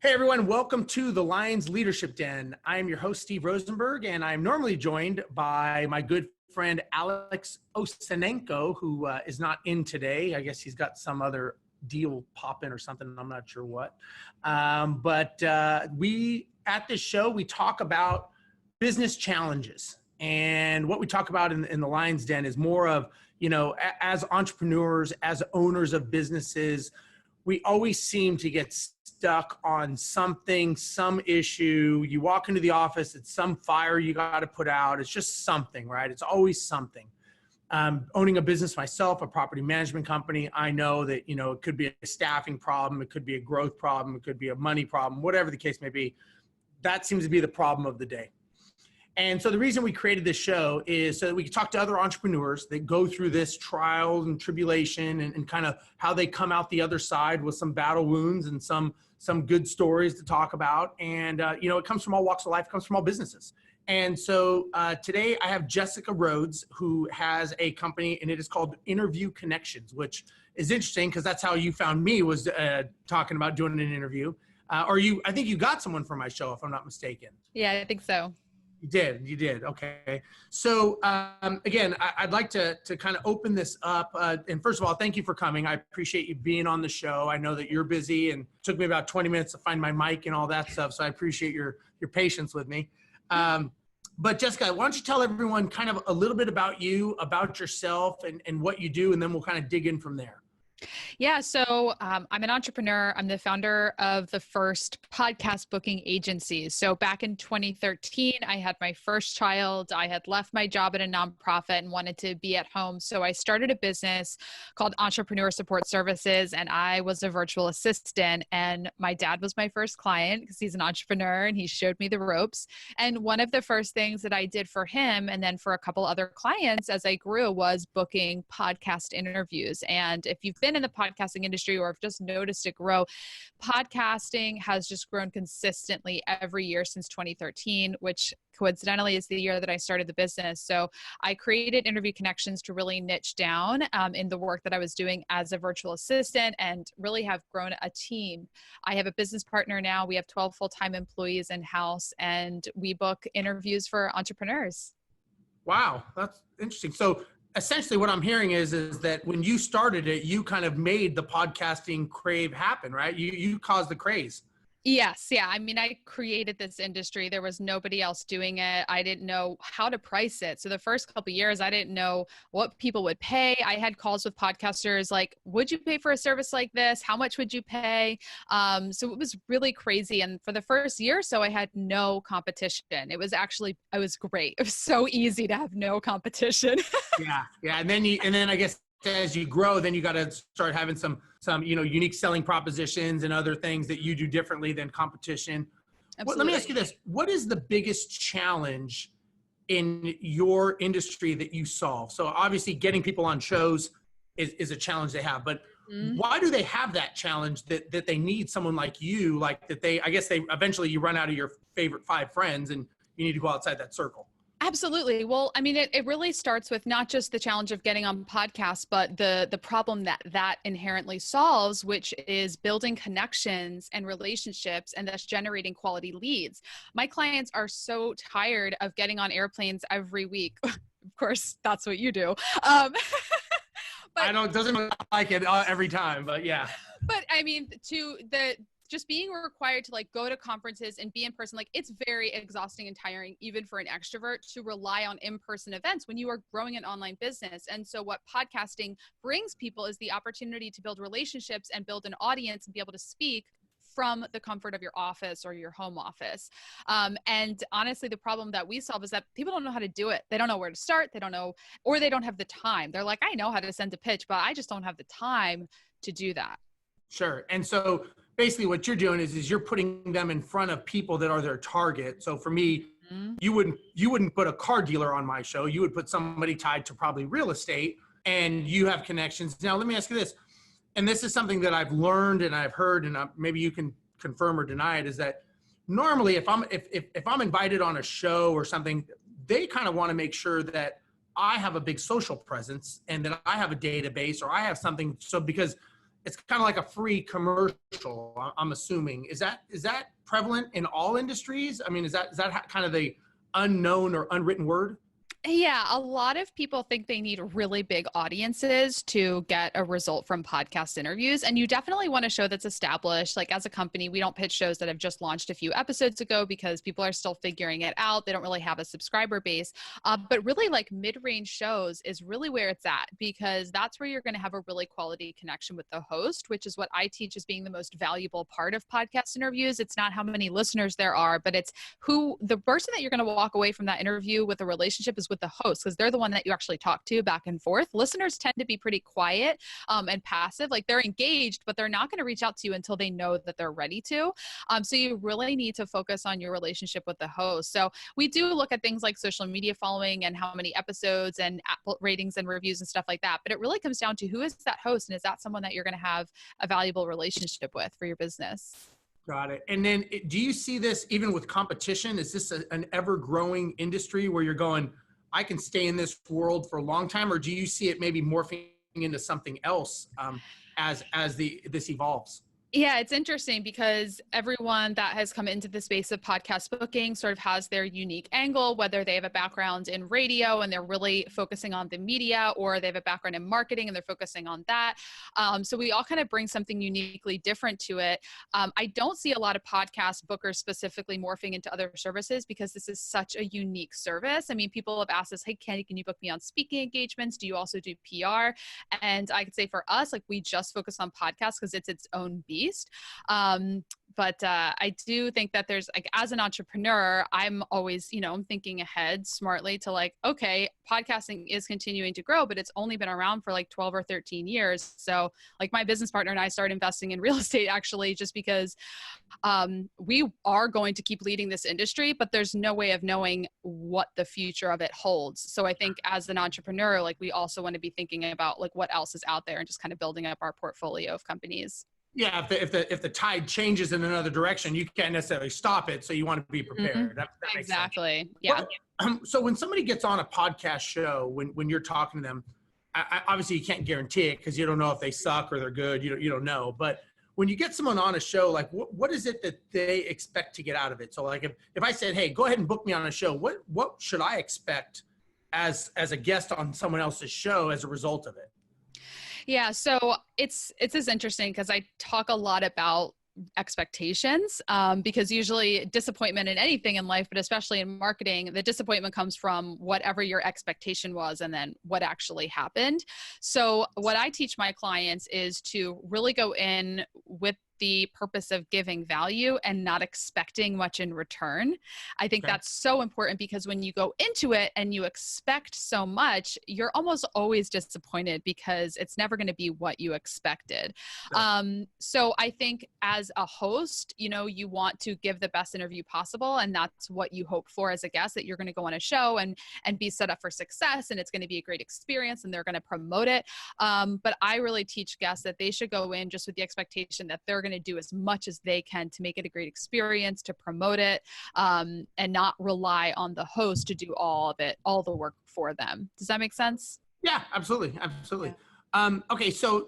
Hey everyone, welcome to the Lions Leadership Den. I am your host, Steve Rosenberg, and I'm normally joined by my good friend, Alex Osenenko, who is not in today. I guess he's got some other deal popping or something. I'm not sure what. But we, at this show, we talk about business challenges. And what we talk about in the Lions Den is more of, you know, as entrepreneurs, as owners of businesses, we always seem to get stuck on something, some issue. You walk into the office, it's some fire you got to put out. It's just something, right? It's always something. Owning a business myself, a property management company, I know that, you know, it could be a staffing problem. It could be a growth problem. It could be a money problem, whatever the case may be. That seems to be the problem of the day. And so the reason we created this show is so that we can talk to other entrepreneurs that go through this trial and tribulation and kind of how they come out the other side with some battle wounds and some good stories to talk about. And, you know, it comes from all walks of life, comes from all businesses. And so today I have Jessica Rhodes, who has a company, and it is called Interview Connections, which is interesting because that's how you found me, was talking about doing an interview. I think you got someone for my show, if I'm not mistaken. Yeah, I think so. You did. Okay. So again, I'd like to kind of open this up. And first of all, thank you for coming. I appreciate you being on the show. I know that you're busy and it took me about 20 minutes to find my mic and all that stuff. So I appreciate your patience with me. But Jessica, why don't you tell everyone kind of a little bit about you, about yourself and what you do, and then we'll kind of dig in from there. Yeah, so I'm an entrepreneur. I'm the founder of the first podcast booking agency. So back in 2013, I had my first child. I had left my job at a nonprofit and wanted to be at home. So I started a business called Entrepreneur Support Services, and I was a virtual assistant. And my dad was my first client because he's an entrepreneur and he showed me the ropes. And one of the first things that I did for him and then for a couple other clients as I grew was booking podcast interviews. And if you've been in the podcasting industry or have just noticed it grow, podcasting has just grown consistently every year since 2013, which coincidentally is the year that I started the business. So I created Interview Connections to really niche down in the work that I was doing as a virtual assistant and really have grown a team. I have a business partner now. We have 12 full-time employees in-house, and we book interviews for entrepreneurs. Wow, that's interesting. So essentially what I'm hearing is that when you started it, you kind of made the podcasting crave happen, right? You caused the craze. Yes. Yeah. I mean, I created this industry. There was nobody else doing it. I didn't know how to price it. So the first couple of years, I didn't know what people would pay. I had calls with podcasters like, would you pay for a service like this? How much would you pay? So it was really crazy. And for the first year or so, I had no competition. It was great. It was so easy to have no competition. Yeah. And then I guess as you grow, then you got to start having some you know, unique selling propositions and other things that you do differently than competition. Let me ask you this: what is the biggest challenge in your industry that you solve? So obviously, getting people on shows is a challenge they have, but why do they have that challenge that they need someone like you? Like that I guess eventually you run out of your favorite 5 friends and you need to go outside that circle. Absolutely. Well, I mean, it really starts with not just the challenge of getting on podcasts, but the problem that inherently solves, which is building connections and relationships and thus generating quality leads. My clients are so tired of getting on airplanes every week. Of course, that's what you do. But it doesn't look like it every time, but yeah. But I mean, just being required to like go to conferences and be in person, like it's very exhausting and tiring, even for an extrovert, to rely on in-person events when you are growing an online business. And so what podcasting brings people is the opportunity to build relationships and build an audience and be able to speak from the comfort of your office or your home office. And honestly, the problem that we solve is that people don't know how to do it. They don't know where to start. They don't know, or they don't have the time. They're like, I know how to send a pitch, but I just don't have the time to do that. Sure. And so basically what you're doing is you're putting them in front of people that are their target. So for me, you wouldn't put a car dealer on my show. You would put somebody tied to probably real estate, and you have connections. Now, let me ask you this. And this is something that I've learned and I've heard, and maybe you can confirm or deny it, is that normally if I'm invited on a show or something, they kind of want to make sure that I have a big social presence and that I have a database or I have something. So because it's kind of like a free commercial, I'm assuming. Is that prevalent in all industries? I mean, is that kind of the unknown or unwritten word? Yeah, a lot of people think they need really big audiences to get a result from podcast interviews. And you definitely want a show that's established. Like as a company, we don't pitch shows that have just launched a few episodes ago because people are still figuring it out. They don't really have a subscriber base. But really, like mid-range shows is really where it's at, because that's where you're going to have a really quality connection with the host, which is what I teach as being the most valuable part of podcast interviews. It's not how many listeners there are, but it's who the person that you're going to walk away from that interview with a relationship is with the host, because they're the one that you actually talk to back and forth. Listeners tend to be pretty quiet and passive. Like they're engaged, but they're not going to reach out to you until they know that they're ready to. So you really need to focus on your relationship with the host. So we do look at things like social media following and how many episodes and Apple ratings and reviews and stuff like that. But it really comes down to who is that host, and is that someone that you're going to have a valuable relationship with for your business? Got it. And then do you see this even with competition? Is this an ever-growing industry where you're going, I can stay in this world for a long time, or do you see it maybe morphing into something else as this evolves? Yeah, it's interesting because everyone that has come into the space of podcast booking sort of has their unique angle, whether they have a background in radio and they're really focusing on the media, or they have a background in marketing and they're focusing on that. So we all kind of bring something uniquely different to it. I don't see a lot of podcast bookers specifically morphing into other services because this is such a unique service. I mean, people have asked us, hey, can you book me on speaking engagements? Do you also do PR? And I could say for us, like we just focus on podcasts because it's its own beast. But I do think that there's like, as an entrepreneur, I'm always, I'm thinking ahead smartly to like, okay, podcasting is continuing to grow, but it's only been around for like 12 or 13 years. So like my business partner and I started investing in real estate actually just because we are going to keep leading this industry, but there's no way of knowing what the future of it holds. So I think as an entrepreneur, like we also want to be thinking about like what else is out there and just kind of building up our portfolio of companies. Yeah, if the tide changes in another direction, you can't necessarily stop it. So you want to be prepared. Mm-hmm. That makes Exactly. sense. Yeah. So when somebody gets on a podcast show, when you're talking to them, obviously you can't guarantee it because you don't know if they suck or they're good. You don't know. But when you get someone on a show, like what is it that they expect to get out of it? So like if I said, hey, go ahead and book me on a show, what should I expect as a guest on someone else's show as a result of it? Yeah, so it's as interesting because I talk a lot about expectations because usually disappointment in anything in life, but especially in marketing, the disappointment comes from whatever your expectation was and then what actually happened. So what I teach my clients is to really go in with the purpose of giving value and not expecting much in return. I think that's so important because when you go into it and you expect so much, you're almost always disappointed because it's never going to be what you expected. So I think as a host, you want to give the best interview possible. And that's what you hope for as a guest, that you're going to go on a show and be set up for success. And it's going to be a great experience and they're going to promote it. But I really teach guests that they should go in just with the expectation that they're going to do as much as they can to make it a great experience, to promote it, and not rely on the host to do all of it, all the work for them. Does that make sense? Yeah, absolutely. Yeah. Okay, so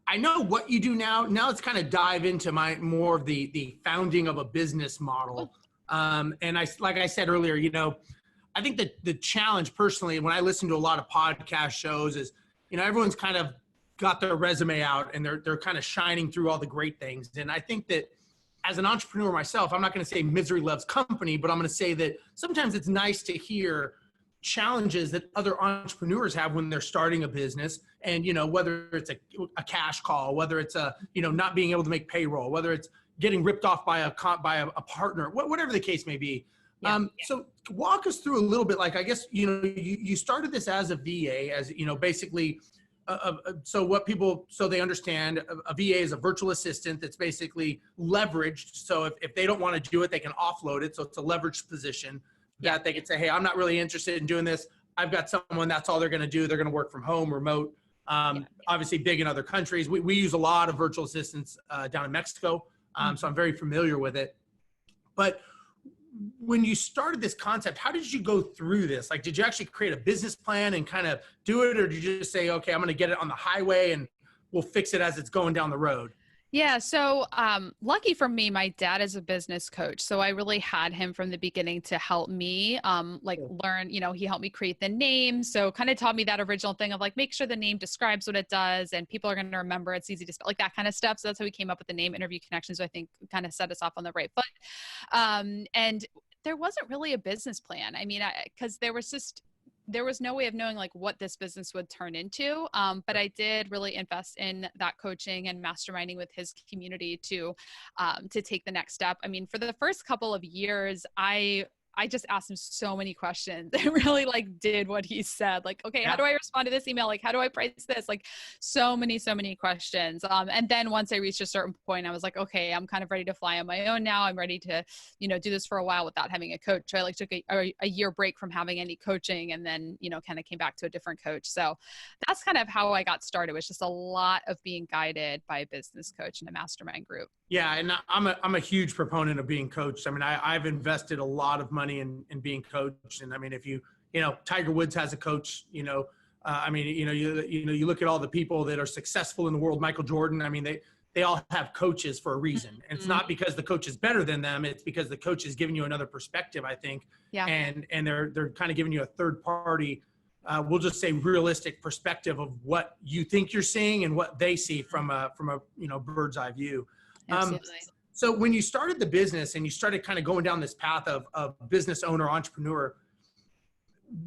I know what you do now. Now let's kind of dive into more of the founding of a business model. And like I said earlier, I think that the challenge personally, when I listen to a lot of podcast shows is, everyone's kind of got their resume out and they're kind of shining through all the great things. And I think that as an entrepreneur myself, I'm not going to say misery loves company, but I'm going to say that sometimes it's nice to hear challenges that other entrepreneurs have when they're starting a business. And, whether it's a cash call, whether it's not being able to make payroll, whether it's getting ripped off by a partner, whatever the case may be. So walk us through a little bit, like, I guess, you started this as a VA, as, basically, so they understand a VA is a virtual assistant that's basically leveraged. So if they don't want to do it, they can offload it. So it's a leveraged position that they can say, hey, I'm not really interested in doing this. I've got someone, that's all they're going to do. They're going to work from home, remote, obviously big in other countries. We use a lot of virtual assistants down in Mexico. So I'm very familiar with it. But when you started this concept, how did you go through this? Like, did you actually create a business plan and kind of do it? Or did you just say, okay, I'm going to get it on the highway? And we'll fix it as it's going down the road? Yeah. So, lucky for me, my dad is a business coach. So I really had him from the beginning to help me, learn, he helped me create the name. So kind of taught me that original thing of like, make sure the name describes what it does and people are going to remember it's easy to spell, like that kind of stuff. So that's how we came up with the name Interview Connections. So I think kind of set us off on the right foot. And there wasn't really a business plan. I mean, because there was no way of knowing like what this business would turn into. But I did really invest in that coaching and masterminding with his community to take the next step. I mean, for the first couple of years, I just asked him so many questions and really like did what he said. Like, okay, how do I respond to this email? Like, how do I price this? Like so many questions. And then once I reached a certain point, I was like, okay, I'm kind of ready to fly on my own now. I'm ready to, do this for a while without having a coach. I like took a year break from having any coaching and then, kind of came back to a different coach. So that's kind of how I got started. It was just a lot of being guided by a business coach and a mastermind group. Yeah, and I'm a huge proponent of being coached. I mean, I've invested a lot of money in being coached, and I mean, if you Tiger Woods has a coach. You look at all the people that are successful in the world. Michael Jordan. I mean, they all have coaches for a reason, and it's not because the coach is better than them. It's because the coach is giving you another perspective, I think. Yeah. And they're kind of giving you a third party. We'll just say realistic perspective of what you think you're seeing and what they see from a bird's eye view. Absolutely. So when you started the business and you started kind of going down this path of business owner, entrepreneur,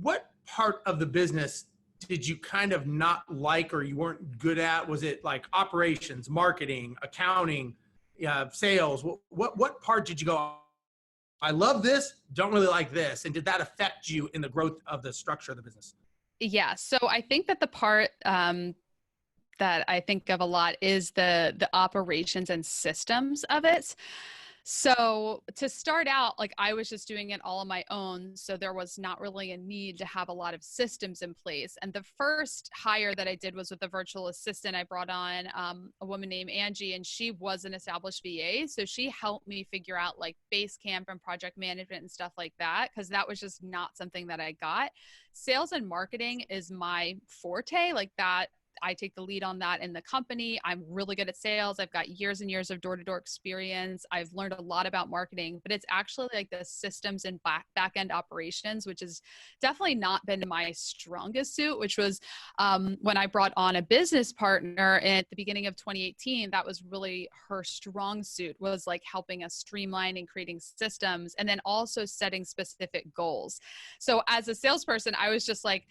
what part of the business did you kind of not like or you weren't good at? Was it like operations, marketing, accounting, sales? What part did you go, I love this, don't really like this? And did that affect you in the growth of the structure of the business? Yeah. So I think that the part that I think of a lot is the operations and systems of it. So to start out, like I was just doing it all on my own. So there was not really a need to have a lot of systems in place. And the first hire that I did was with a virtual assistant. I brought on a woman named Angie, and she was an established VA. So she helped me figure out like Basecamp and project management and stuff like that, because that was just not something that I got. Sales and marketing is my forte, like that. I take the lead on that in the company. I'm really good at sales. I've got years and years of door-to-door experience. I've learned a lot about marketing, but it's actually like the systems and back-end operations, which has definitely not been my strongest suit, which was when I brought on a business partner at the beginning of 2018, that was really her strong suit, was like helping us streamline and creating systems and then also setting specific goals. So as a salesperson, I was just like,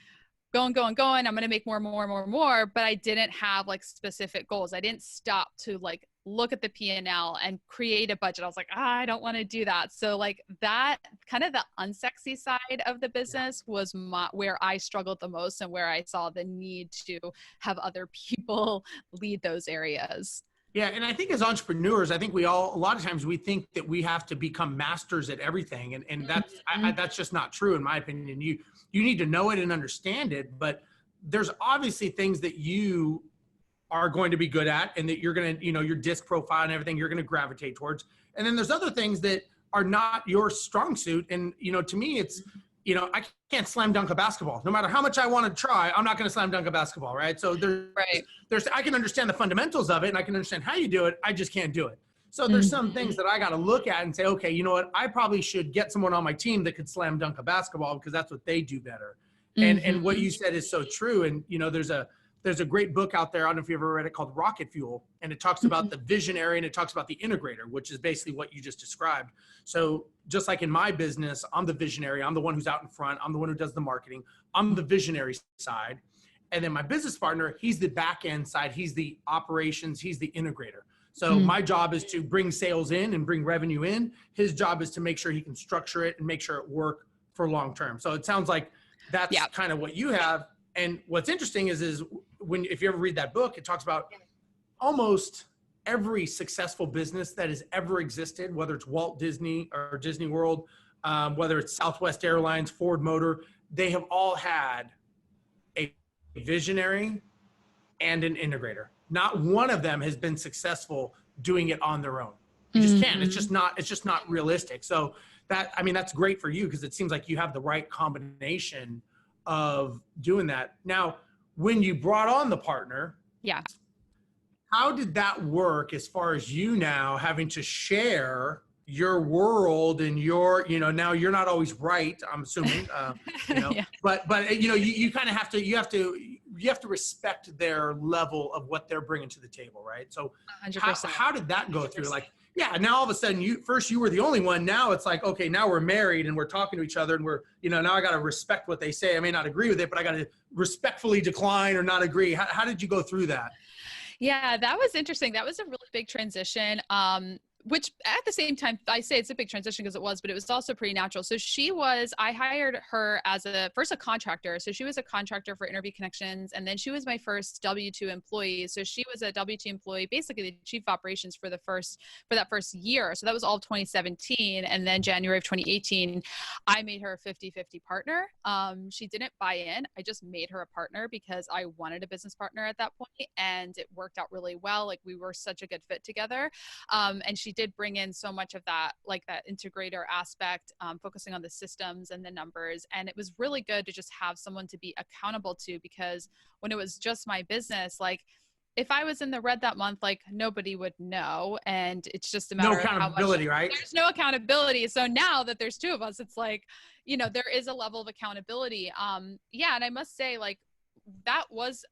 going. I'm going to make more, but I didn't have like specific goals. I didn't stop to like look at the P&L and create a budget. I was like, I don't want to do that. So like that kind of the unsexy side of the business was where I struggled the most and where I saw the need to have other people lead those areas. Yeah. And I think as entrepreneurs, I think a lot of times we think that we have to become masters at everything. And that's just not true in my opinion. You need to know it and understand it, but there's obviously things that you are going to be good at and that you're going to, your disc profile and everything you're going to gravitate towards. And then there's other things that are not your strong suit. And, to me, it's, I can't slam dunk a basketball. No matter how much I want to try, I'm not going to slam dunk a basketball, right? So I can understand the fundamentals of it and I can understand how you do it. I just can't do it. So there's some things that I got to look at and say, okay, you know what? I probably should get someone on my team that could slam dunk a basketball because that's what they do better. And what you said is so true. And, there's a great book out there. I don't know if you've ever read it, called Rocket Fuel. And it talks about the visionary and it talks about the integrator, which is basically what you just described. So just like in my business, I'm the visionary. I'm the one who's out in front. I'm the one who does the marketing. I'm the visionary side. And then my business partner, he's the back end side. He's the operations. He's the integrator. So my job is to bring sales in and bring revenue in. His job is to make sure he can structure it and make sure it work for long term. So it sounds like that's kind of what you have. And what's interesting is if you ever read that book, it talks about almost every successful business that has ever existed, whether it's Walt Disney or Disney World, whether it's Southwest Airlines, Ford Motor, they have all had a visionary and an integrator. Not one of them has been successful doing it on their own. You just can't. It's just not realistic. So that's great for you because it seems like you have the right combination of doing that. Now, when you brought on the partner, how did that work as far as you now having to share your world and now you're not always right, I'm assuming, Yeah, but you kind of you have to respect their level of what they're bringing to the table, right? So how 100%. how did that go through? Like, yeah, now all of a sudden you were the only one. Now it's like, okay, now we're married and we're talking to each other and we're, now I got to respect what they say. I may not agree with it, but I got to respectfully decline or not agree. How did you go through that? Yeah, that was interesting. That was a really big transition. Which at the same time, I say it's a big transition because it was, but it was also pretty natural. So I hired her as first a contractor. So she was a contractor for Interview Connections. And then she was my first W-2 employee. So she was a W-2 employee, basically the chief operations for that first year. So that was all of 2017. And then January of 2018, I made her a 50-50 partner. She didn't buy in. I just made her a partner because I wanted a business partner at that point, and it worked out really well. Like, we were such a good fit together. And she did bring in so much of that, like that integrator aspect, focusing on the systems and the numbers. And it was really good to just have someone to be accountable to, because when it was just my business, like, if I was in the red that month, like, nobody would know. And it's just a No matter of how much accountability, right? there's no accountability. So now that there's two of us, it's like, there is a level of accountability. Yeah. And I must say, like, that was,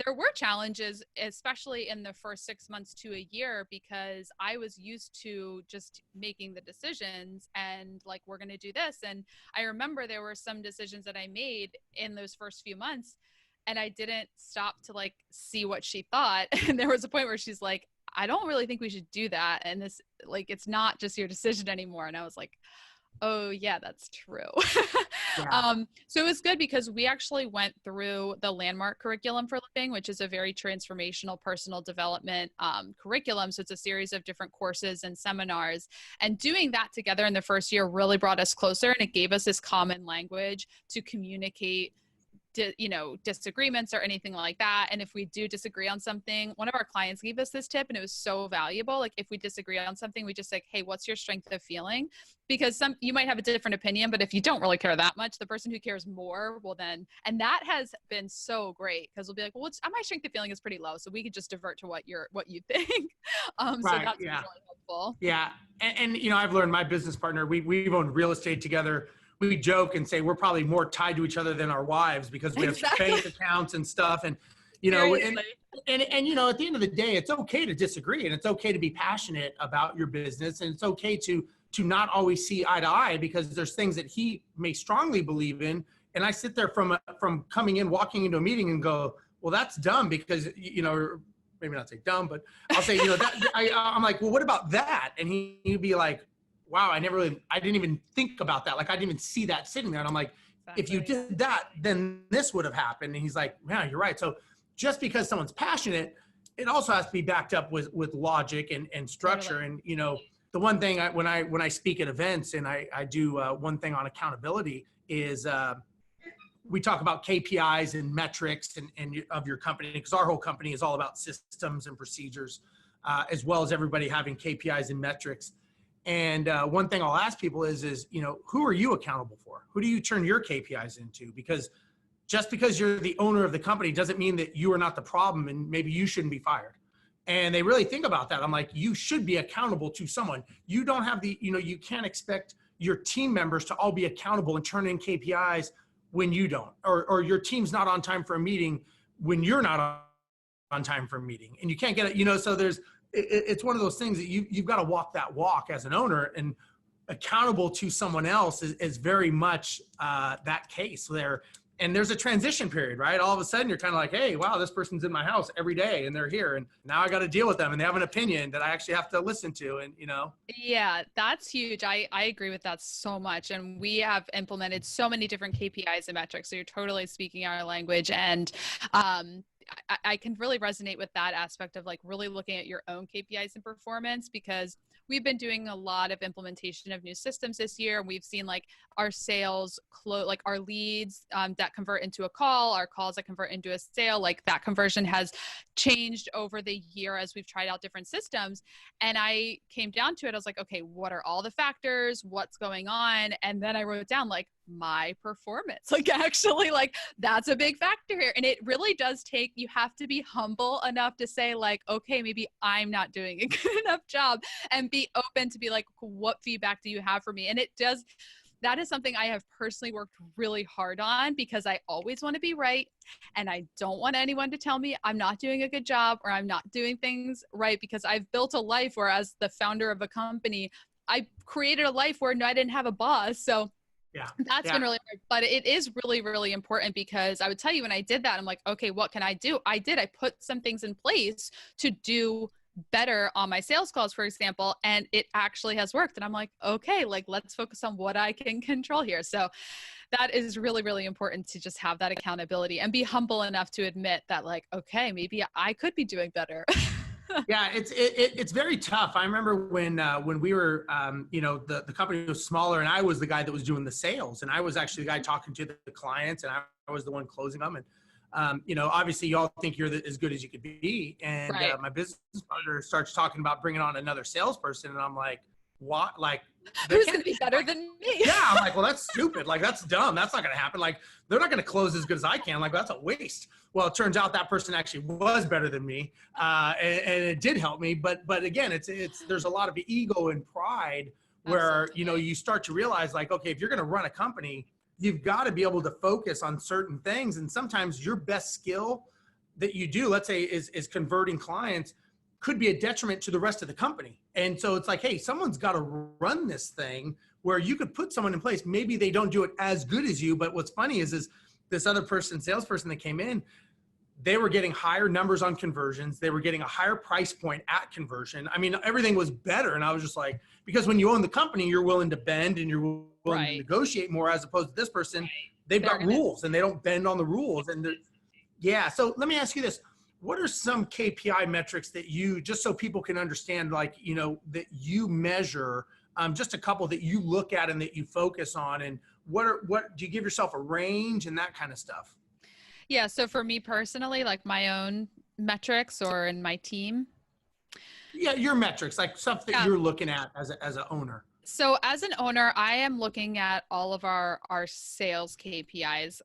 there were challenges, especially in the first 6 months to a year, because I was used to just making the decisions and like, we're going to do this. And I remember there were some decisions that I made in those first few months, and I didn't stop to like see what she thought. And there was a point where she's like, I don't really think we should do that. And this, like, it's not just your decision anymore. And I was like, oh yeah, that's true. Yeah. So it was good because we actually went through the Landmark curriculum for living, which is a very transformational personal development curriculum. So it's a series of different courses and seminars, and doing that together in the first year really brought us closer, and it gave us this common language to communicate disagreements or anything like that. And if we do disagree on something, one of our clients gave us this tip and it was so valuable. Like, if we disagree on something, we just like, hey, what's your strength of feeling? Because you might have a different opinion, but if you don't really care that much, the person who cares more will then, and that has been so great, because we'll be like, well, my strength of feeling is pretty low, so we could just divert to what you think. So Right. that's been Yeah. really helpful. Yeah. And I've learned, my business partner, we've owned real estate together. We joke and say we're probably more tied to each other than our wives, because we have Exactly. bank accounts and stuff. And, Seriously. at the end of the day, it's okay to disagree, and it's okay to be passionate about your business. And it's okay to not always see eye to eye, because there's things that he may strongly believe in. And I sit there from coming in, walking into a meeting and go, well, that's dumb, because, maybe not say dumb, but I'll say, I'm like, well, what about that? And he'd be like, wow, I didn't even think about that. Like, I didn't even see that sitting there. And I'm like, if you did that, then this would have happened. And he's like, yeah, you're right. So just because someone's passionate, it also has to be backed up with logic and structure. Totally. And, the one thing when I speak at events, and I do one thing on accountability is, we talk about KPIs and metrics and of your company, because our whole company is all about systems and procedures, as well as everybody having KPIs and metrics. And one thing I'll ask people is, who are you accountable for? Who do you turn your KPIs into? Because just because you're the owner of the company doesn't mean that you are not the problem, and maybe you shouldn't be fired. And they really think about that. I'm like, you should be accountable to someone. You don't have you can't expect your team members to all be accountable and turn in KPIs when you don't, or your team's not on time for a meeting when you're not on time for a meeting, and you can't get it, so it's one of those things that you've got to walk that walk as an owner, and accountable to someone else is very much that case there. And there's a transition period, right? All of a sudden you're kind of like, hey, wow, this person's in my house every day and they're here, and now I got to deal with them, and they have an opinion that I actually have to listen to. And Yeah, that's huge. I agree with that so much. And we have implemented so many different KPIs and metrics. So you're totally speaking our language. And I can really resonate with that aspect of like really looking at your own KPIs and performance, because we've been doing a lot of implementation of new systems this year. And we've seen like our sales like our leads that convert into a call, our calls that convert into a sale, like that conversion has changed over the year as we've tried out different systems. And I came down to it. I was like, okay, what are all the factors? What's going on? And then I wrote down like, my performance. Like actually, like that's a big factor here. And it really does take, you have to be humble enough to say like, okay, maybe I'm not doing a good enough job, and be open to be like, what feedback do you have for me? And it does, that is something I have personally worked really hard on, because I always want to be right. And I don't want anyone to tell me I'm not doing a good job or I'm not doing things right, because I've built a life where, as the founder of a company, I created a life where I didn't have a boss. So Yeah. that's been really hard, but it is really, really important, because I would tell you, when I did that, I'm like, okay, what can I do? I put some things in place to do better on my sales calls, for example, and it actually has worked. And I'm like, okay, like let's focus on what I can control here. So that is really, really important, to just have that accountability and be humble enough to admit that, like, okay, maybe I could be doing better. Yeah, it's very tough. I remember when we were, the company was smaller, and I was the guy that was doing the sales, and I was actually the guy talking to the clients, and I was the one closing them. And obviously, y'all think you're as good as you could be, and Right. my business partner starts talking about bringing on another salesperson, and I'm like, what? Like, Who's going to be better than me? yeah, I'm like, well, that's stupid. Like, that's dumb. That's not going to happen. Like, they're not going to close as good as I can. Like, that's a waste. Well, it turns out that person actually was better than me, and it did help me. But again, there's a lot of ego and pride where Absolutely. you start to realize, like, okay, if you're going to run a company, you've got to be able to focus on certain things. And sometimes your best skill that you do, let's say, is converting clients, could be a detriment to the rest of the company. And so it's like, hey, someone's got to run this thing, where you could put someone in place. Maybe they don't do it as good as you, but what's funny is this other person, salesperson that came in, they were getting higher numbers on conversions. They were getting a higher price point at conversion. I mean, everything was better. And I was just like, because when you own the company, you're willing to bend and you're willing to negotiate more, as opposed to this person, they've got rules and they don't bend on the rules. And yeah. So let me ask you this. What are some KPI metrics that you, just so people can understand, like, that you measure, just a couple that you look at and that you focus on, and what do you give yourself a range and that kind of stuff? Yeah. So for me personally, like my own metrics or in my team. Yeah, your metrics, like stuff that you're looking at as an owner. So as an owner, I am looking at all of our sales KPIs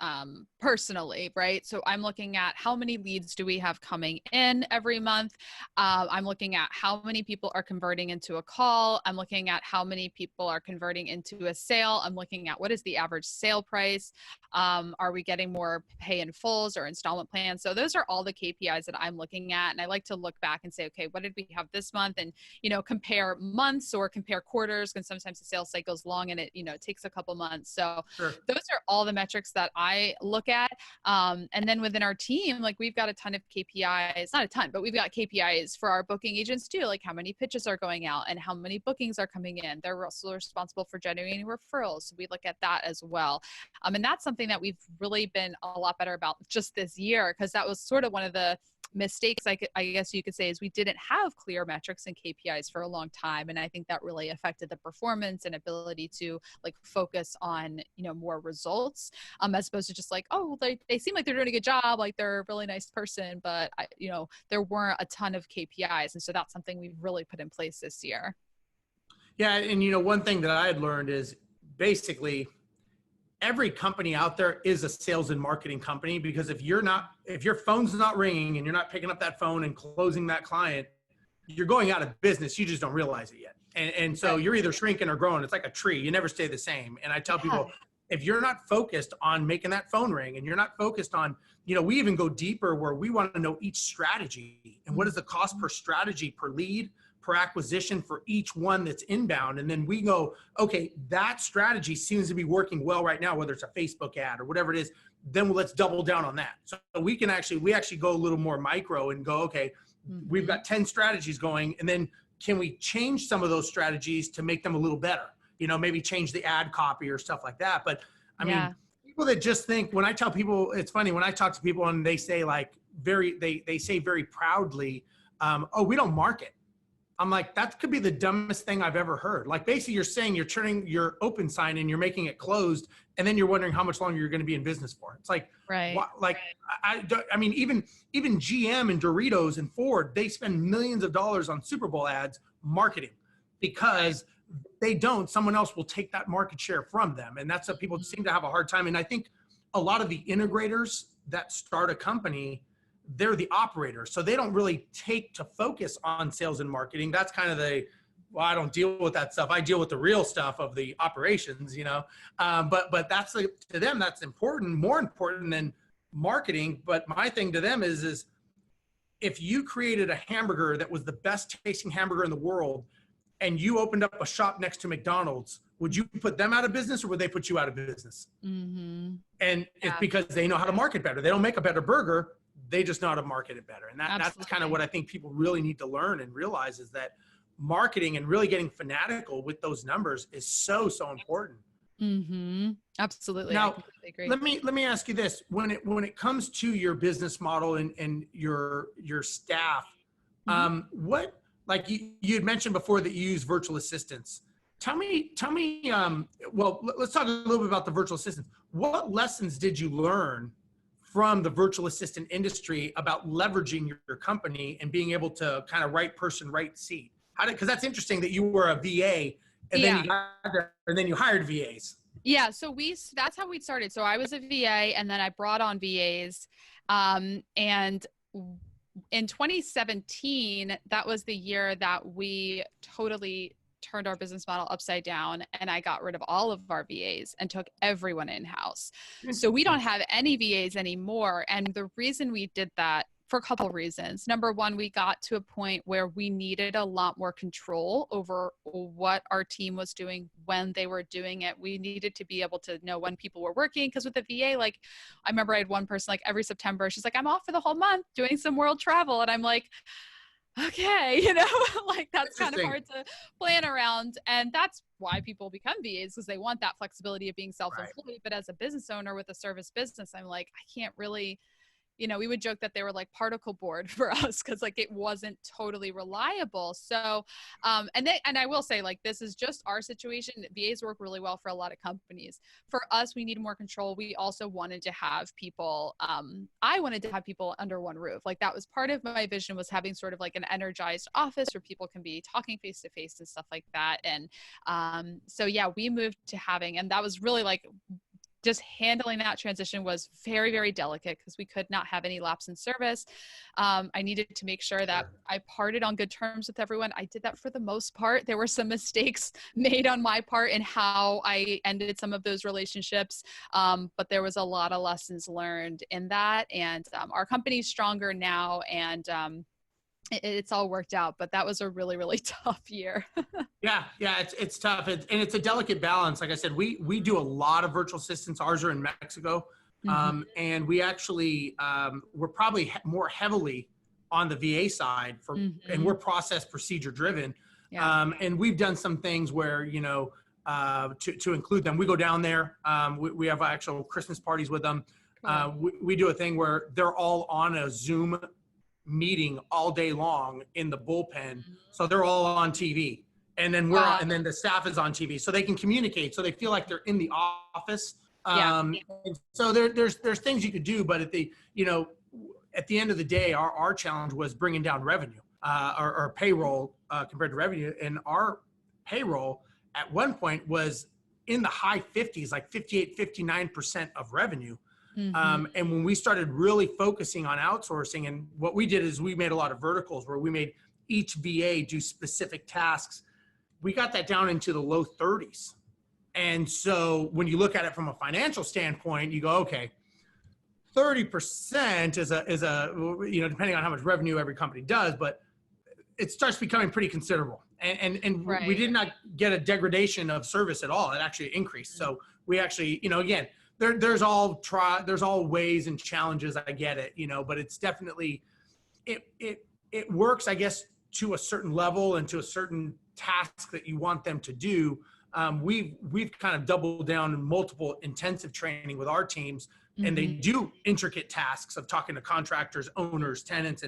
personally, right? So I'm looking at how many leads do we have coming in every month. I'm looking at how many people are converting into a call. I'm looking at how many people are converting into a sale. I'm looking at what is the average sale price. Are we getting more pay in fulls or installment plans? So those are all the KPIs that I'm looking at. And I like to look back and say, okay, what did we have this month? And, compare months or compare quarters. And sometimes the sales cycle is long and it takes a couple months. So those are all the metrics that I look at. And then within our team, like we've got a ton of KPIs, not a ton, but we've got KPIs for our booking agents too, like how many pitches are going out and how many bookings are coming in. They're also responsible for generating referrals. So we look at that as well. And that's something that we've really been a lot better about just this year, because that was sort of one of the mistakes, I guess you could say, is we didn't have clear metrics and KPIs for a long time. And I think that really affected the performance and ability to like focus on, more results, as opposed to just like, oh, they seem like they're doing a good job. Like they're a really nice person, but there weren't a ton of KPIs. And so that's something we've really put in place this year. Yeah. And one thing that I had learned is basically every company out there is a sales and marketing company, because if your phone's not ringing and you're not picking up that phone and closing that client, you're going out of business. You just don't realize it yet. And so you're either shrinking or growing. It's like a tree. You never stay the same. And I tell people, if you're not focused on making that phone ring, and you're not focused on, we even go deeper where we want to know each strategy and what is the cost per strategy, per lead, per acquisition for each one that's inbound. And then we go, okay, that strategy seems to be working well right now, whether it's a Facebook ad or whatever it is, then let's double down on that. So we actually go a little more micro and go, okay, we've got 10 strategies going. And then can we change some of those strategies to make them a little better? Maybe change the ad copy or stuff like that. But I mean, people that just think, when I tell people, it's funny when I talk to people and they say like they say very proudly, oh, we don't market. I'm like, that could be the dumbest thing I've ever heard. Like basically you're saying you're turning your open sign and you're making it closed, and then you're wondering how much longer you're going to be in business for. It's like, I mean, even GM and Doritos and Ford, they spend millions of dollars on Super Bowl ads marketing, because they don't, someone else will take that market share from them. And that's what people seem to have a hard time. And I think a lot of the integrators that start a company, they're the operators. So they don't really take to focus on sales and marketing. That's kind of well, I don't deal with that stuff. I deal with the real stuff of the operations, but that's to them, that's important, more important than marketing. But my thing to them is if you created a hamburger that was the best tasting hamburger in the world and you opened up a shop next to McDonald's, would you put them out of business or would they put you out of business? Mm-hmm. And it's because they know how to market better. They don't make a better burger. They just know how to market it better. And that's kind of what I think people really need to learn and realize is that marketing and really getting fanatical with those numbers is so important. Mm-hmm. Absolutely. Now, I completely agree. let me ask you this: when it comes to your business model and your staff, what, like you had mentioned before that you use virtual assistants. Tell me. Well, let's talk a little bit about the virtual assistants. What lessons did you learn from the virtual assistant industry about leveraging your company and being able to kind of right person, right seat? Because that's interesting that you were a VA and then you got there and then you hired VAs. Yeah. So that's how we started. So I was a VA and then I brought on VAs. And in 2017, that was the year that we totally turned our business model upside down, and I got rid of all of our VAs and took everyone in-house. So we don't have any VAs anymore. And the reason we did that, for a couple of reasons. Number one, we got to a point where we needed a lot more control over what our team was doing when they were doing it. We needed to be able to know when people were working, because with the VA, like I remember I had one person, like every September, she's like, I'm off for the whole month doing some world travel. And I'm like, okay, like that's kind of hard to plan around. And that's why people become VAs, because they want that flexibility of being self-employed. Right. But as a business owner with a service business, I'm like, I can't really, we would joke that they were like particle board for us, because like it wasn't totally reliable. So, and I will say, like, this is just our situation. VAs work really well for a lot of companies. For us, we need more control. We also wanted to have people, I wanted to have people under one roof. Like that was part of my vision, was having sort of like an energized office where people can be talking face to face and stuff like that. And so yeah, we moved to having, and that was really like, just handling that transition was very, very delicate, because we could not have any lapse in service. I needed to make sure that I parted on good terms with everyone. I did that for the most part. There were some mistakes made on my part in how I ended some of those relationships. But there was a lot of lessons learned in that. And our company's stronger now, and it's all worked out, but that was a really, really tough year. Yeah, it's tough. And it's a delicate balance. Like I said, we do a lot of virtual assistants. Ours are in Mexico. And we actually, we're probably more heavily on the VA side and we're process procedure driven. Yeah. And we've done some things where, to include them, we go down there. We have actual Christmas parties with them. Cool. We do a thing where they're all on a Zoom meeting all day long in the bullpen. So they're all on TV, and then and then the staff is on TV, so they can communicate, so they feel like they're in the office. And so there's things you could do, but at the end of the day, our challenge was bringing down revenue, or payroll, compared to revenue. And our payroll at one point was in the high 50s, like 58, 59% of revenue. And when we started really focusing on outsourcing, and what we did is we made a lot of verticals where we made each VA do specific tasks. We got that down into the low 30s. And so when you look at it from a financial standpoint, you go, okay, 30% is a, depending on how much revenue every company does, but it starts becoming pretty considerable. And right. We did not get a degradation of service at all. It actually increased. So we actually, again, there's all ways and challenges. I get it, but it's definitely, it works, I guess, to a certain level and to a certain task that you want them to do. We've kind of doubled down in multiple intensive training with our teams, and they do intricate tasks of talking to contractors, owners, tenants,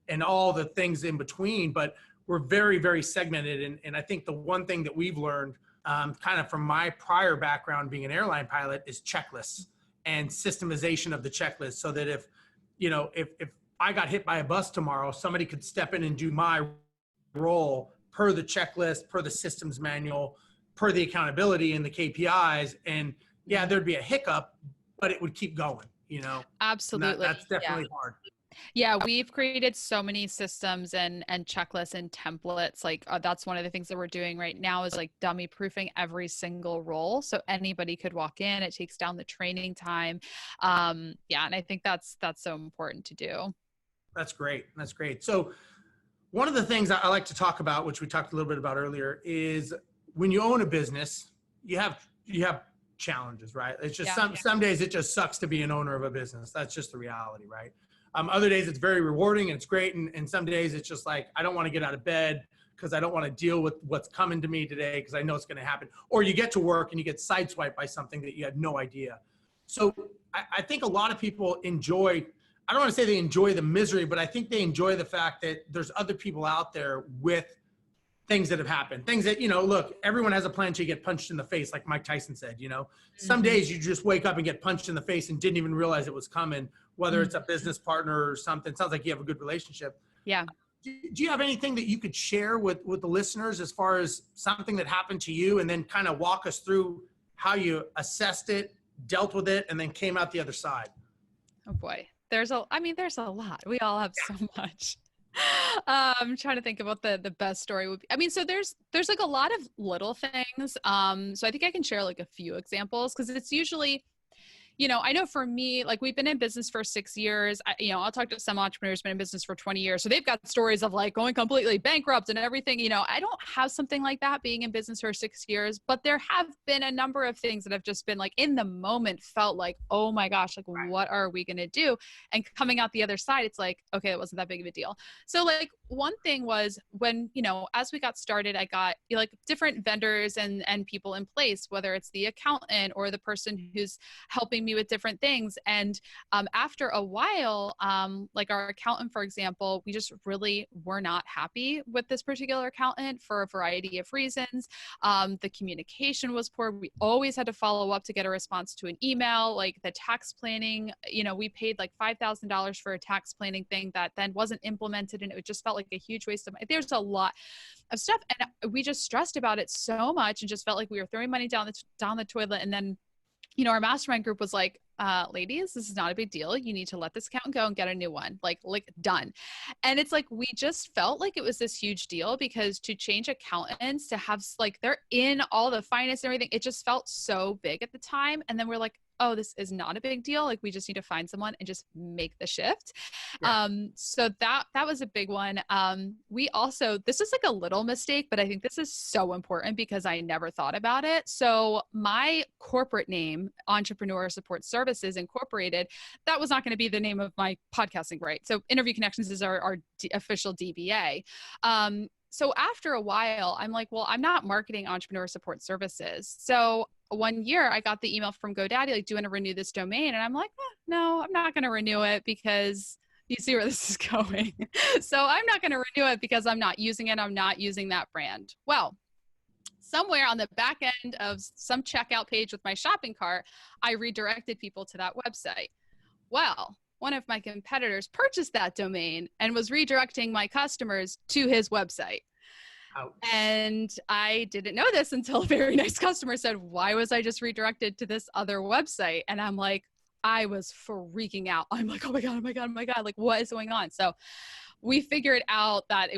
and all the things in between. But we're very, very segmented. And I think the one thing that we've learned, kind of from my prior background being an airline pilot, is checklists and systemization of the checklist, so that if I got hit by a bus tomorrow, somebody could step in and do my role per the checklist, per the systems manual, per the accountability and the KPIs. And yeah, there'd be a hiccup, but it would keep going, you know? Absolutely. That's definitely hard. Yeah, we've created so many systems and checklists and templates. Like that's one of the things that we're doing right now is like dummy proofing every single role, so anybody could walk in. It takes down the training time. Yeah, and I think that's so important to do. That's great. That's great. So one of the things I like to talk about, which we talked a little bit about earlier, is when you own a business, you have challenges, right? It's just some days it just sucks to be an owner of a business. That's just the reality, right? Other days it's very rewarding and it's great. And some days it's just like, I don't want to get out of bed because I don't want to deal with what's coming to me today because I know it's going to happen. Or you get to work and you get sideswiped by something that you had no idea. So I think a lot of people enjoy, I don't want to say they enjoy the misery, but I think they enjoy the fact that there's other people out there with things that have happened, things that, you know, look, everyone has a plan to get punched in the face, like Mike Tyson said, you know, some days you just wake up and get punched in the face and didn't even realize it was coming, whether it's a business partner or something. It sounds like you have a good relationship. Yeah. Do you have anything that you could share with the listeners as far as something that happened to you, and then kind of walk us through how you assessed it, dealt with it, and then came out the other side? Oh boy. There's a lot. We all have so much. I'm trying to think of what the best story would be. I mean, so there's like a lot of little things. So I think I can share like a few examples because it's usually, you know, I know for me, like we've been in business for 6 years. I'll talk to some entrepreneurs been in business for 20 years. So they've got stories of like going completely bankrupt and everything. You know, I don't have something like that being in business for 6 years, but there have been a number of things that have just been like in the moment felt like, oh my gosh, like what are we going to do? And coming out the other side, it's like, okay, it wasn't that big of a deal. So like one thing was when, you know, as we got started, I got like different vendors and people in place, whether it's the accountant or the person who's helping me with different things. And after a while, like our accountant, for example, we just really were not happy with this particular accountant for a variety of reasons. The communication was poor. We always had to follow up to get a response to an email. Like the tax planning, you know, we paid like $5,000 for a tax planning thing that then wasn't implemented, and it just felt like a huge waste of money. There's a lot of stuff, and we just stressed about it so much and just felt like we were throwing money down the toilet. And then, you know, our mastermind group was like, ladies, this is not a big deal. You need to let this accountant go and get a new one, like done. And it's like, we just felt like it was this huge deal because to change accountants, to have like, they're in all the finance and everything, it just felt so big at the time. And then we're like, oh, this is not a big deal. Like we just need to find someone and just make the shift. Yeah. So that was a big one. We also, this is like a little mistake, but I think this is so important because I never thought about it. So my corporate name, Entrepreneur Support Services Incorporated, that was not going to be the name of my podcasting, right? So Interview Connections is our official DBA. So after a while, I'm like, well, I'm not marketing Entrepreneur Support Services. So one year I got the email from GoDaddy, like, do you want to renew this domain? And I'm like, no, I'm not going to renew it because you see where this is going. So I'm not going to renew it because I'm not using it. I'm not using that brand. Well, somewhere on the back end of some checkout page with my shopping cart, I redirected people to that website. Well, one of my competitors purchased that domain and was redirecting my customers to his website. Ouch. And I didn't know this until a very nice customer said, why was I just redirected to this other website? And I'm like, I was freaking out. I'm like, oh my God, like what is going on? So we figured out that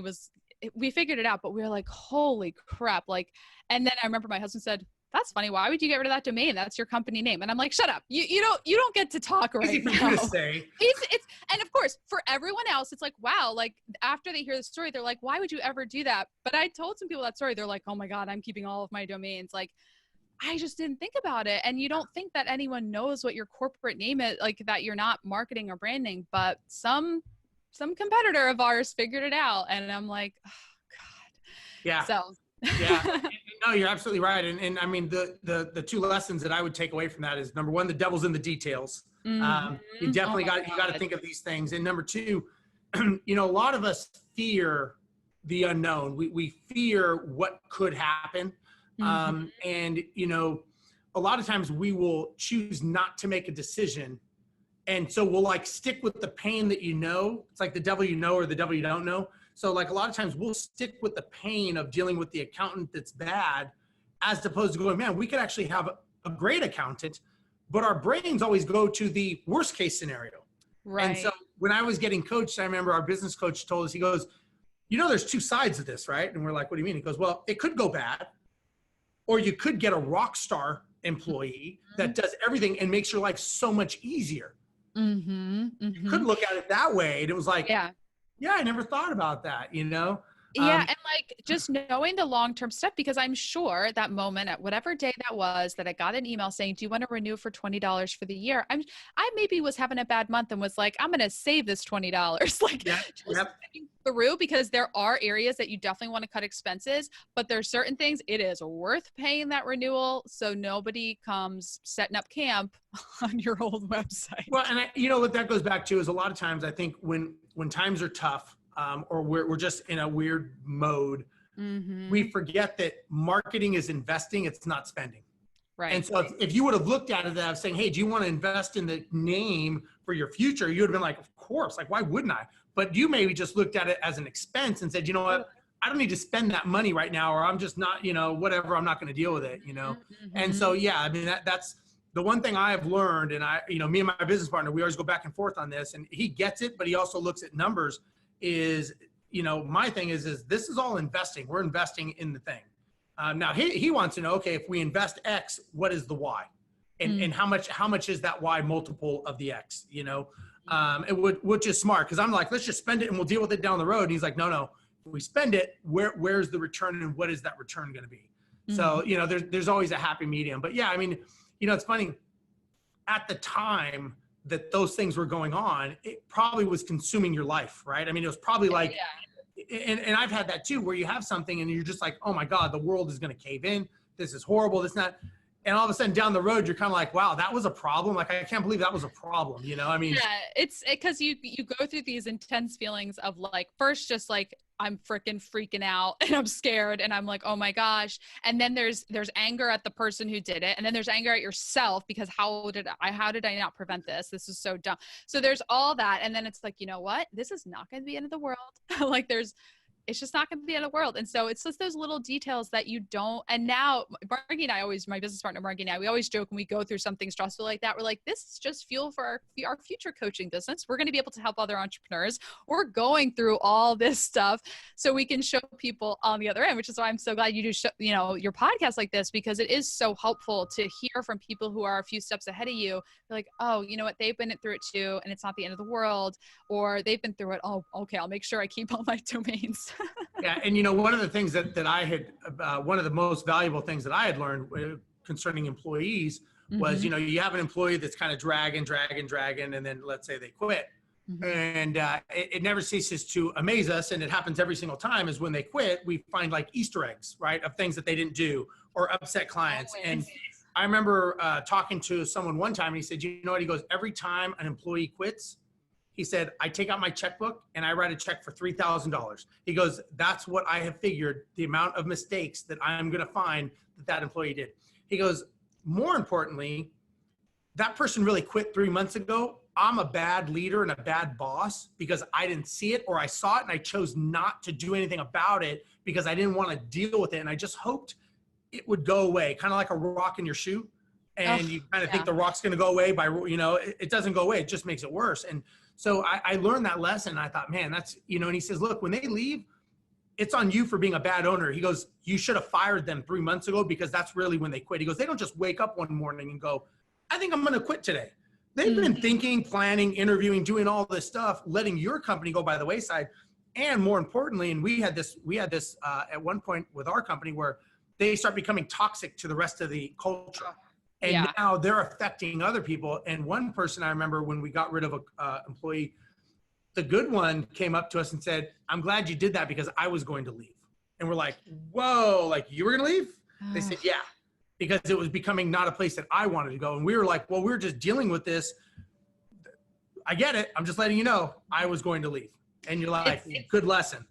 we figured it out, but we were like, holy crap. Like, and then I remember my husband said, that's funny. Why would you get rid of that domain? That's your company name. And I'm like, shut up. You don't get to talk right now. For you to say. And of course, for everyone else, it's like, wow, like after they hear the story, they're like, why would you ever do that? But I told some people that story. They're like, oh my God, I'm keeping all of my domains. Like, I just didn't think about it. And you don't think that anyone knows what your corporate name is, like that you're not marketing or branding, but some competitor of ours figured it out. And I'm like, oh God. Yeah. So. Yeah. No, you're absolutely right. And I mean, the two lessons that I would take away from that is, number one, the devil's in the details. Mm-hmm. You definitely got to think of these things. And number two, you know, a lot of us fear the unknown. We fear what could happen. Mm-hmm. And, you know, a lot of times we will choose not to make a decision. And so we'll like stick with the pain that you know. It's like the devil you know or the devil you don't know. So like a lot of times we'll stick with the pain of dealing with the accountant that's bad, as opposed to going, man, we could actually have a great accountant, but our brains always go to the worst case scenario. Right. And so when I was getting coached, I remember our business coach told us, he goes, there's two sides of this, right? And we're like, what do you mean? He goes, well, it could go bad, or you could get a rock star employee that does everything and makes your life so much easier. You could look at it that way. And it was like, yeah, I never thought about that, Yeah. And like just knowing the long-term stuff, because I'm sure that moment at whatever day that was that I got an email saying, do you want to renew for $20 for the year? I maybe was having a bad month and was like, I'm going to save this $20. Like thinking through, because there are areas that you definitely want to cut expenses, but there's certain things it is worth paying that renewal. So nobody comes setting up camp on your old website. Well, and what that goes back to is a lot of times I think when times are tough, or we're just in a weird mode, we forget that marketing is investing, it's not spending. Right. And so if you would have looked at it as saying, hey, do you want to invest in the name for your future? You would have been like, of course, like, why wouldn't I? But you maybe just looked at it as an expense and said, you know what, I don't need to spend that money right now, or I'm just not, whatever, I'm not going to deal with it, And so, yeah, I mean, that's the one thing I have learned. And me and my business partner, we always go back and forth on this, and he gets it, but he also looks at numbers. Is, my thing is this is all investing. We're investing in the thing. Now he wants to know, okay, if we invest X, what is the Y? And how much is that Y multiple of the X, which is smart. Cause I'm like, let's just spend it and we'll deal with it down the road. And he's like, no, if we spend it, where's the return and what is that return going to be? So, there's always a happy medium, but yeah, I mean, it's funny at the time that those things were going on, it probably was consuming your life, right? I mean, it was probably like, and I've had that too, where you have something and you're just like, oh my God, the world is going to cave in. This is horrible. This, not. And all of a sudden down the road, you're kind of like, wow, that was a problem. Like, I can't believe that was a problem. I mean, yeah, it's because you go through these intense feelings of like, first, just like, I'm freaking out and I'm scared and I'm like, oh my gosh. And then there's anger at the person who did it. And then there's anger at yourself because how did I not prevent this? This is so dumb. So there's all that. And then it's like, you know what? This is not going to be the end of the world. Like it's just not going to be the end of the world. And so it's just those little details that you don't. And now Margie and I my business partner, Margie and I, we always joke when we go through something stressful like that. We're like, this is just fuel for our future coaching business. We're going to be able to help other entrepreneurs. We're going through all this stuff so we can show people on the other end, which is why I'm so glad you do your podcast like this, because it is so helpful to hear from people who are a few steps ahead of you. They're like, oh, you know what? They've been through it too. And it's not the end of the world, or they've been through it. Oh, okay. I'll make sure I keep all my domains. Yeah. And one of the things that I had, one of the most valuable things that I had learned concerning employees was, you have an employee that's kind of dragging, and then let's say they quit. And it never ceases to amaze us. And it happens every single time is when they quit, we find like Easter eggs, right? Of things that they didn't do or upset clients. Always. And I remember talking to someone one time and he said, you know what? He goes, every time an employee quits, he said, I take out my checkbook and I write a check for $3,000. He goes, that's what I have figured the amount of mistakes that I'm going to find that employee did. He goes, more importantly, that person really quit 3 months ago. I'm a bad leader and a bad boss because I didn't see it, or I saw it and I chose not to do anything about it because I didn't want to deal with it. And I just hoped it would go away, kind of like a rock in your shoe. And you kind of think the rock's going to go away by, it doesn't go away. It just makes it worse. And so I learned that lesson. And I thought, man, that's, and he says, look, when they leave, it's on you for being a bad owner. He goes, you should have fired them 3 months ago because that's really when they quit. He goes, they don't just wake up one morning and go, I think I'm going to quit today. They've been thinking, planning, interviewing, doing all this stuff, letting your company go by the wayside. And more importantly, and we had this at one point with our company where they start becoming toxic to the rest of the culture. And now they're affecting other people. And one person, I remember when we got rid of a employee, the good one came up to us and said, I'm glad you did that because I was going to leave. And we're like, whoa, like you were going to leave? They said, yeah, because it was becoming not a place that I wanted to go. And we were like, well, we're just dealing with this. I get it. I'm just letting you know I was going to leave. And you're like, good lesson.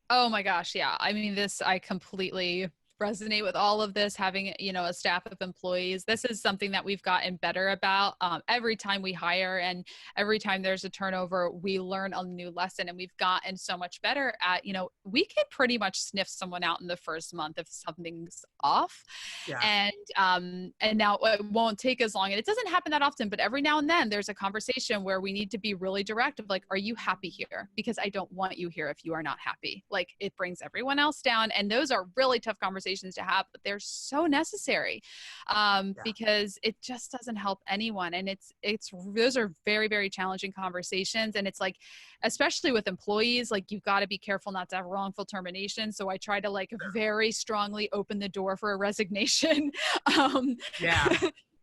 Oh my gosh. Yeah. I mean, I completely resonate with all of this, having, a staff of employees. This is something that we've gotten better about. Every time we hire and every time there's a turnover, we learn a new lesson, and we've gotten so much better at, we can pretty much sniff someone out in the first month if something's off. Yeah. And now it won't take as long. And it doesn't happen that often, but every now and then there's a conversation where we need to be really direct of like, are you happy here? Because I don't want you here if you are not happy. Like, it brings everyone else down. And those are really tough conversations to have, but they're so necessary, because it just doesn't help anyone. And those are very, very challenging conversations. And it's like, especially with employees, like, you've got to be careful not to have wrongful termination. So I try to like very strongly open the door for a resignation.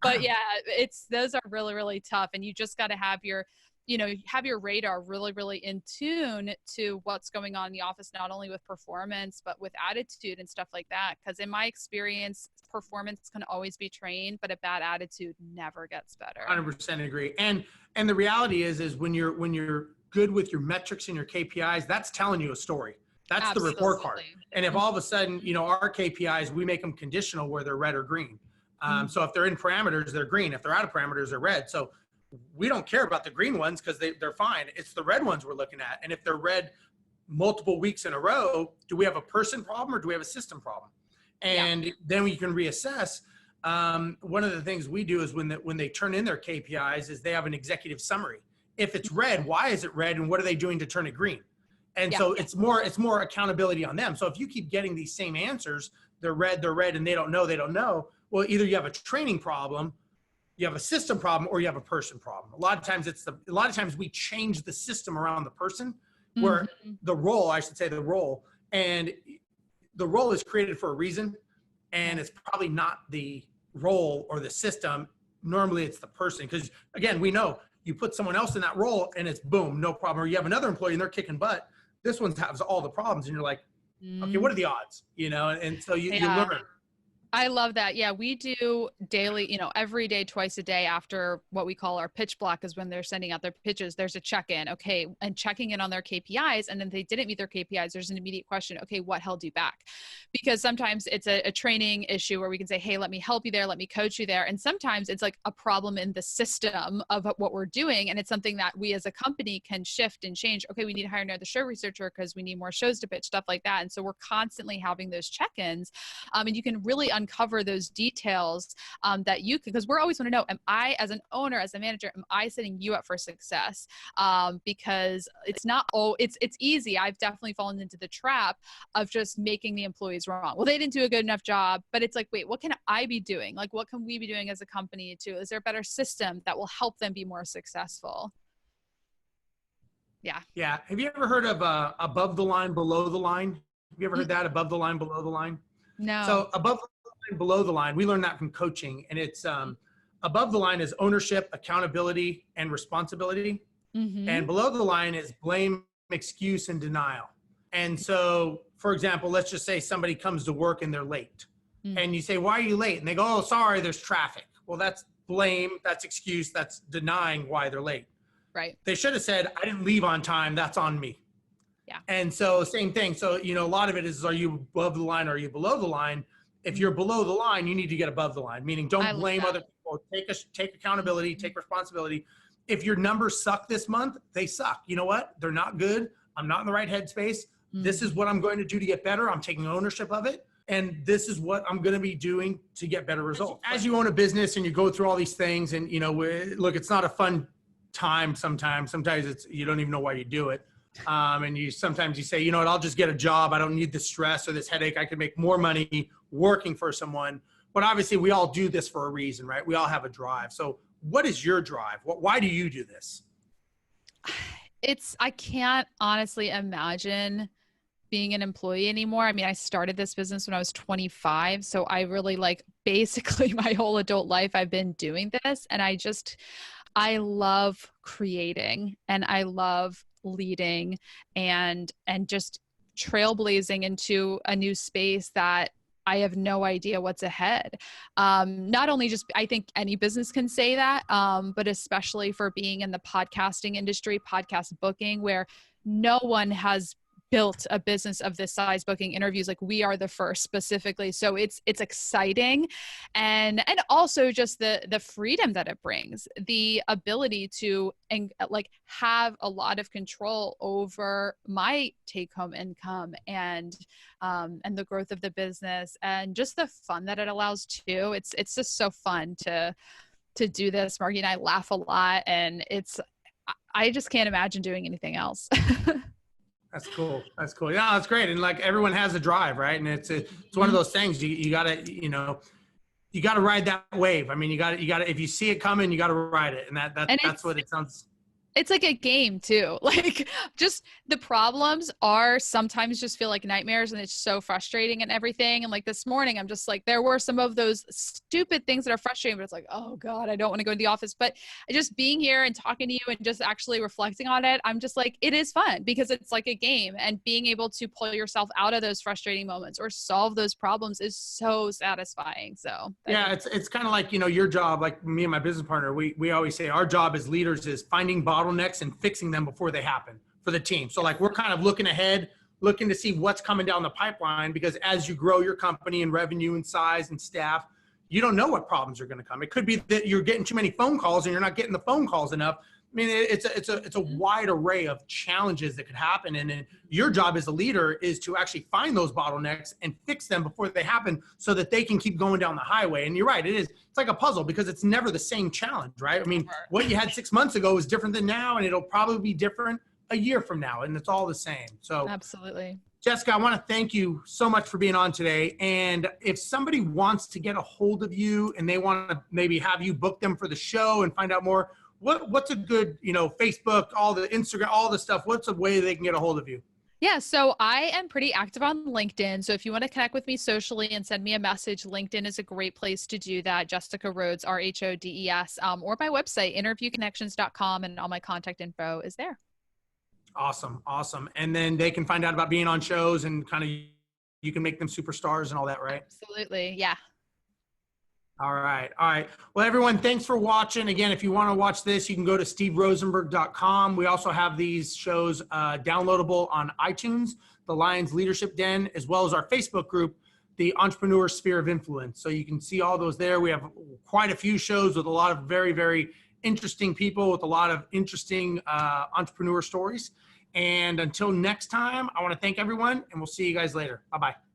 But yeah, those are really, really tough. And you just got to have your radar really, really in tune to what's going on in the office, not only with performance, but with attitude and stuff like that. Because in my experience, performance can always be trained, but a bad attitude never gets better. 100% agree. And the reality is when you're good with your metrics and your KPIs, that's telling you a story. That's Absolutely. The report card. And if all of a sudden, our KPIs, we make them conditional where they're red or green. So if they're in parameters, they're green. If they're out of parameters, they're red. So we don't care about the green ones because they're fine. It's the red ones we're looking at. And if they're red multiple weeks in a row, do we have a person problem or do we have a system problem? And then we can reassess. One of the things we do is when they turn in their KPIs is they have an executive summary. If it's red, why is it red? And what are they doing to turn it green? And so it's more accountability on them. So if you keep getting these same answers, they're red, and they don't know. Well, either you have a training problem, you have a system problem, or you have a person problem. A lot of times we change the system around the person, where the role and the role is created for a reason, and it's probably not the role or the system. Normally it's the person, because again, we know you put someone else in that role and it's boom, no problem. Or you have another employee and they're kicking butt. This one has all the problems, and you're like, okay, what are the odds? And so you learn. I love that. Yeah, we do daily, every day, twice a day after what we call our pitch block is when they're sending out their pitches. There's a check-in, okay, and checking in on their KPIs. And then if they didn't meet their KPIs, there's an immediate question, okay, what held you back? Because sometimes it's a training issue where we can say, hey, let me help you there, let me coach you there. And sometimes it's like a problem in the system of what we're doing. And it's something that we as a company can shift and change. Okay, we need to hire another show researcher because we need more shows to pitch, stuff like that. And so we're constantly having those check-ins, and you can really uncover those details that you can, because we're always want to know, am I, as an owner, as a manager, am I setting you up for success? Because it's not, it's easy. I've definitely fallen into the trap of just making the employees wrong. Well, they didn't do a good enough job, but it's like, wait, what can I be doing? Like, what can we be doing as a company too? Is there a better system that will help them be more successful? Yeah. Yeah. Have you ever heard of above the line, below the line? Have you ever heard that? Above the line, below the line? No. So above the line, below the line, we learned that from coaching, and it's above the line is ownership, accountability, and responsibility. And below the line is blame, excuse, and denial. And so, for example, let's just say somebody comes to work and they're late. And you say, why are you late? And they go, oh, sorry, there's traffic. Well, that's blame, that's excuse, that's denying why they're late. Right. They should have said, I didn't leave on time, that's on me. Yeah. And so same thing. So, a lot of it is, are you above the line or are you below the line? If you're below the line, you need to get above the line, meaning don't blame other people. Take accountability, take responsibility. If your numbers suck this month, they suck. You know what? They're not good. I'm not in the right headspace. This is what I'm going to do to get better. I'm taking ownership of it. And this is what I'm going to be doing to get better results. As you own a business and you go through all these things, and, look, it's not a fun time sometimes. Sometimes you don't even know why you do it. And sometimes you say, you know what, I'll just get a job. I don't need the stress or this headache. I could make more money working for someone. But obviously we all do this for a reason, right? We all have a drive. So what is your drive? Why do you do this? I can't honestly imagine being an employee anymore. I mean, I started this business when I was 25. So I really basically my whole adult life, I've been doing this. And I love creating, and I love leading and just trailblazing into a new space that I have no idea what's ahead. Not only just, I think any business can say that, but especially for being in the podcasting industry, podcast booking, where no one has built a business of this size booking interviews. Like we are the first specifically. So it's exciting. And also just the freedom that it brings, the ability to like have a lot of control over my take home income and the growth of the business and just the fun that it allows too. It's just so fun to do this. Margie and I laugh a lot, and I just can't imagine doing anything else. That's cool. That's cool. Yeah, that's great. And like everyone has a drive, right? And it's one of those things you gotta, you gotta ride that wave. I mean, you gotta, if you see it coming, you gotta ride it. And that's what it sounds. It's like a game too. Like just the problems are sometimes just feel like nightmares, and it's so frustrating and everything. And like this morning, I'm just like, there were some of those stupid things that are frustrating, but it's like, oh God, I don't want to go to the office. But just being here and talking to you and just actually reflecting on it, I'm just like, it is fun because it's like a game, and being able to pull yourself out of those frustrating moments or solve those problems is so satisfying. So yeah, it's kind of like, your job, like me and my business partner, we always say our job as leaders is finding bottlenecks and fixing them before they happen for the team. So like we're kind of looking ahead, looking to see what's coming down the pipeline, because as you grow your company and revenue and size and staff, you don't know what problems are going to come. It could be that you're getting too many phone calls and you're not getting the phone calls enough. I mean, it's a wide array of challenges that could happen. And then your job as a leader is to actually find those bottlenecks and fix them before they happen so that they can keep going down the highway. And you're right, it's like a puzzle because it's never the same challenge, right? I mean, what you had 6 months ago is different than now, and it'll probably be different a year from now, and it's all the same. So absolutely. Jessica, I want to thank you so much for being on today. And if somebody wants to get a hold of you and they want to maybe have you book them for the show and find out more, what's a good, Facebook, all the Instagram, all the stuff, what's a way they can get a hold of you? Yeah, so I am pretty active on LinkedIn. So if you want to connect with me socially and send me a message, LinkedIn is a great place to do that. Jessica Rhodes, Rhodes, or my website, interviewconnections.com, and all my contact info is there. Awesome. And then they can find out about being on shows and kind of, you can make them superstars and all that, right? Absolutely. Yeah. All right. Well, everyone, thanks for watching. Again, if you want to watch this, you can go to steverosenberg.com. We also have these shows downloadable on iTunes, the Lions Leadership Den, as well as our Facebook group, the Entrepreneur Sphere of Influence. So you can see all those there. We have quite a few shows with a lot of very, very interesting people with a lot of interesting entrepreneur stories. And until next time, I want to thank everyone, and we'll see you guys later. Bye-bye.